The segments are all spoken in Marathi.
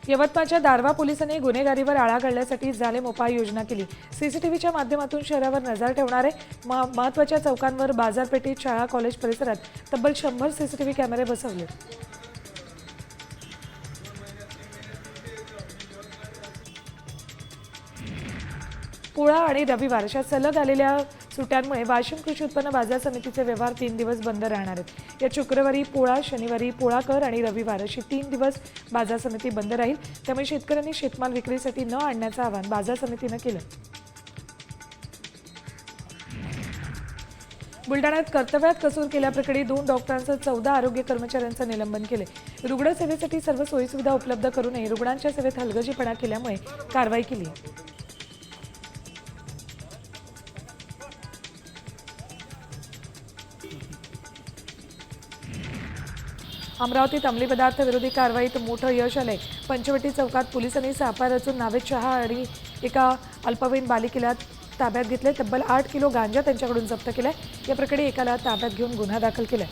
यवतमाळच्या दारव्हा पोलिसांनी गुन्हेगारीवर आळा घालण्यासाठी जालेम उपाययोजना केली। सीसीटीव्हीच्या माध्यमातून शहरावर नजर ठेवणारे महत्त्वाच्या चौकांवर, बाजारपेठेत, शाळा, कॉलेज परिसरात तब्बल 100 सीसीटीव्ही कॅमेरे बसवले। पोळा आणि रविवार अशा सलग आलेल्या सुट्ट्यांमुळे वाशिम कृषी उत्पन्न बाजार समितीचे व्यवहार 3 दिवस बंद राहणार आहेत। या शुक्रवारी पोळा, शनिवारी पोळा कर आणि रविवार अशी 3 दिवस बाजार समिती बंद राहील। त्यामुळे शेतकऱ्यांनी शेतमाल विक्रीसाठी न आणण्याचं आवाहन बाजार समितीने केलं। बुलढाण्यात कर्तव्यात कसूर केल्याप्रकरणी 2 डॉक्टरांसह 14 आरोग्य कर्मचाऱ्यांचं निलंबन केले। रुग्णसेवेसाठी सर्व सोयीसुविधा उपलब्ध करूनही रुग्णांच्या सेवेत हलगर्जीपणा केल्यामुळे कारवाई केली। अमरावतीत अंमली पदार्थ विरोधी कारवाईत मोठं यश आलंय। पंचवटी चौकात पोलिसांनी सापळा रचून नावेद शहा आणि एका अल्पवयीन बालिकेला ताब्यात घेतले। तब्बल 8 किलो गांजा त्यांच्याकडून जप्त केलाय। या प्रकरणी एकाला ताब्यात घेऊन गुन्हा दाखल केलाय।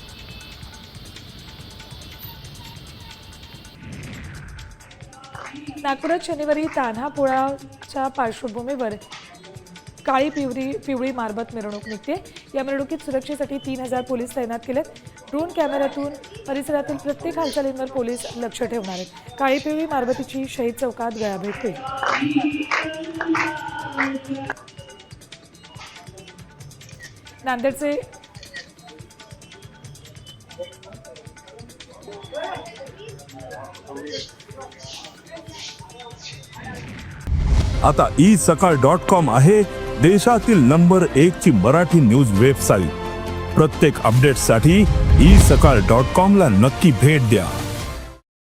नागपुरात शनिवारी तान्हा पोळाच्या पार्श्वभूमीवर काळी पिवळी मारबत मिरवणूक निघते। या मिरवणुकीत सुरक्षेसाठी 3000 पोलीस तैनात केलेत। ड्रोन कॅमेऱ्यातून परिसरातील प्रत्येक हालचालींवर पोलीस लक्ष ठेवणार आहेत। काळी पिवळी मारबतीची शहीद चौकात गळाभेट होईल। नांदेडचे आता isakal.com आहे देशातील नंबर 1 ची मराठी न्यूज वेबसाईट। प्रत्येक अपडेटसाठी isakal.com ला नक्की भेट द्या।